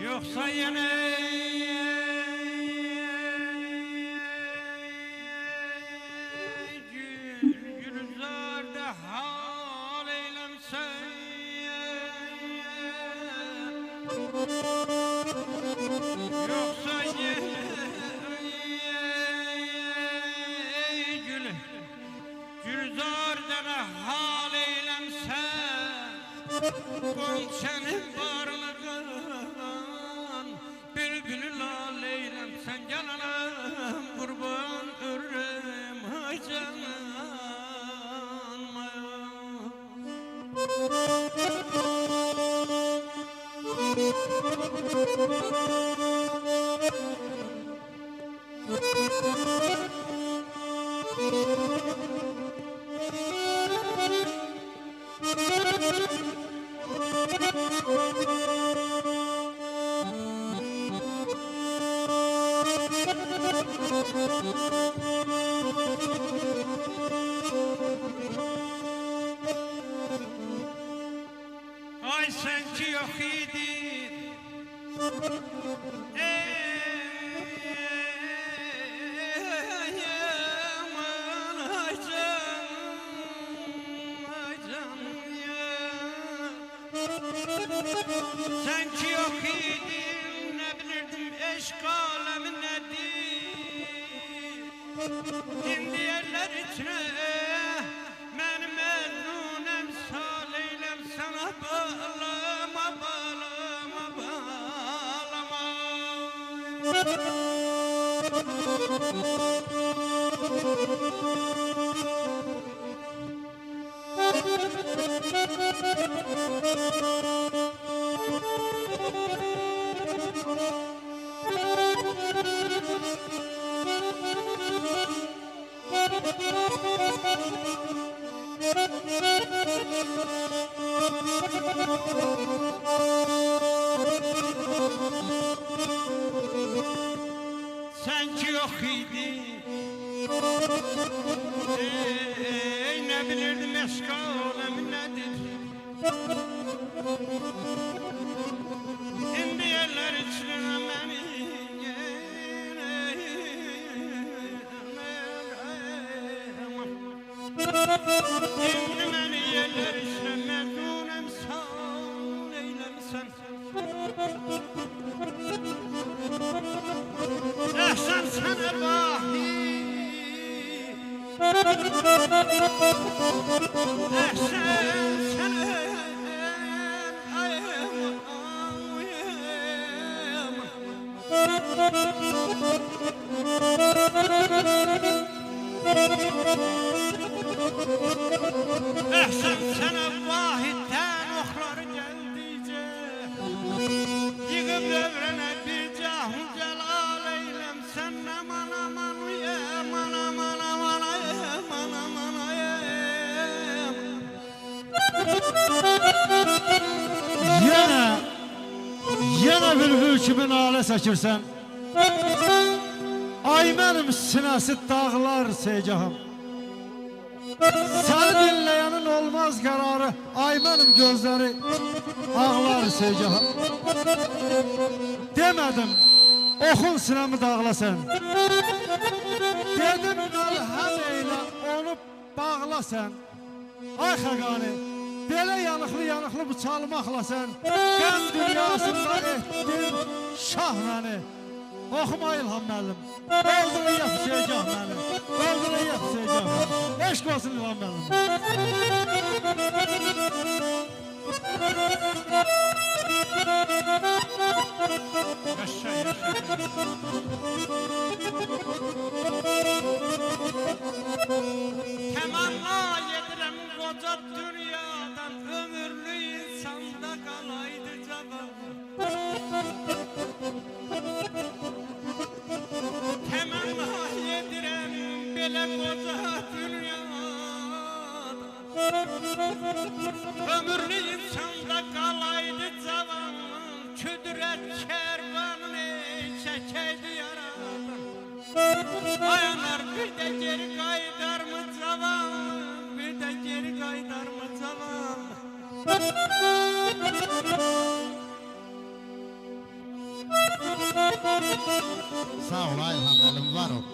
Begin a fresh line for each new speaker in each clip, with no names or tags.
Yoksa yine gülzarda hal eylemsen, yoksa yine gülzarda hal eylemsen, Gonçanın varlığın bülbülü lal eylemsen, cananım kurban ölürüm ay canım. Ay sen ki yok idin, aman ay canım ya. Sen ki yok idin, ne bilirdim eşk alemi nedir. Şimdi yerler içine benim mezun emsal eylem sana bağlama bağlama bağlama. Sen ki yok idin, ne bilirdim eşk alemi nedir. Şimdi yerler içine beni şimdi beni yerler içine mezun emsal eylemsen. Ehsen sana bahi, ehsen sana ehsen sana vahitten oklar geldice, yıkıp devrene bir cahun celal eylem sen aman aman aman aman aman aman aman
Yana bülbül kimi nalə çəkirsən. Ay mənim sinəsi dağlar Segahım. Səni dinləyənin olmaz qərarı. Ay mənim gözləri ağlar Segahım. Demədim oxun sinəmi dağlasan. Dedim məlhəm eylə onu bağlasan. Ay Xəqani, belə yanıqlı bu çalmaqla sən qəm dünyasında etdin şah məni. Oxuma İlham müəllim, öldürün yap Segah məni, öldürün yap Segah məni. Eşq olsun İlham müəllim.
Yaşa, yaşa. Temanla yedirem koca dünyadan, ömürlü insanda kalaydı cavan. Temanla yedirem bele koca dünyadan, ömürlü insanda kalaydı cavan. Küdret kervanı çekeydi yaradan. Ayanar bir de geri kaydar mı cavan, bir de geri kaydar mı cavan.
Sağ ol İlham müəllim, var ol.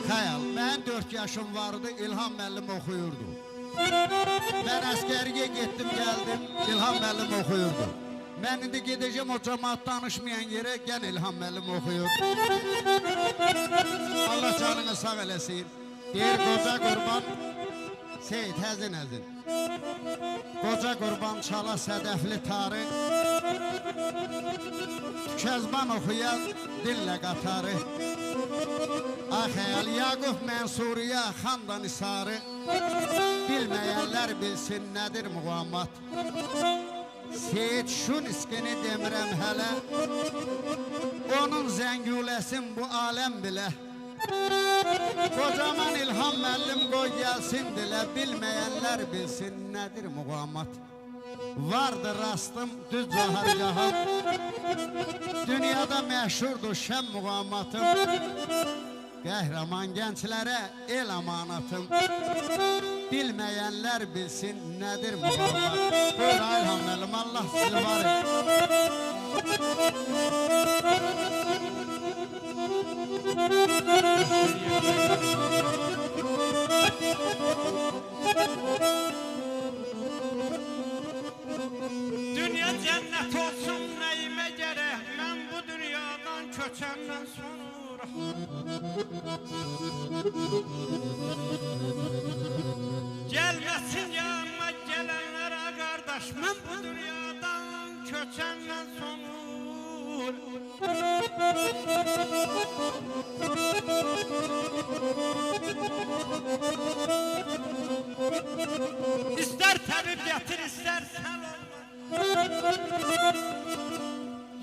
Xəyal, mən 4 yaşım vardı, İlham müəllim oxuyurdu. Mən əskəriyə getdim, gəldim, İlham müəllim oxuyurdu. Mən indi gedəcəm o cəmaat danışmayan yerə, gən İlham müəllim oxuyur. Allah canını sağ eləsin. Deyir, qoca qurban, Seyid, həzin. Qoca qurban çala sədəfli tarı, Tükezban oxuyan dillə qatarı. Ay xəyal, Yaqub Mənsuriyə xanda nisarı, bilməyənlər bilsin nədir muğammat. Seyid şu niskini demirəm hələ, onun zəngüləsin bu aləm bilə. Kocaman İlham müəllim qoy gəlsin dilə, bilməyənlər bilsin nədir muğammat. Vardır rastım düz cahargahım, dünyada məşhurdur şəm muğammatım. Qəhrəman gənclərə el amanatım, bilməyənlər bilsin nədir muğammat. Buyur İlham müəllim, Allah sizi var et.
Dünya cennet olsun neyime gerek, ben bu dünyadan köçenden sonra. Gelmesin yanıma gelenlere kardeş, ben bu dünyadan köçenden sonra. İster tabip getir, ister sen olma.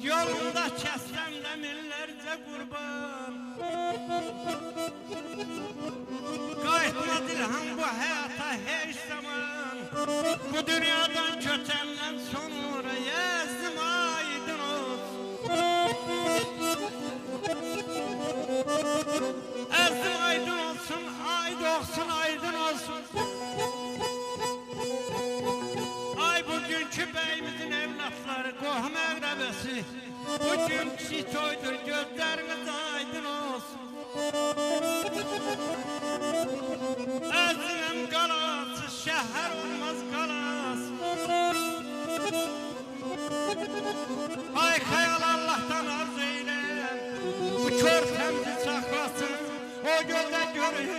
Yolunda kessem de millerce kurban. Qayıtma dilham bu hayata hiç zaman. Bu dünyadan köçenden sonra yazdım aydın olsun. Ezdim aydın olsun, aydın olsun, aydın olsun. Ay bugünkü beyimizin evlatları, qohum əqrəbəsi, bugünkü toydur, gözləriniz aydın olsun. Əzməm qalası, şəhər olmaz qalası. Ay xəyal Allah'tan arzu eyle, bu körpəmizi saxlasın, o göldə görür.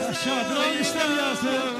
Yaşa, duran işler yazsın.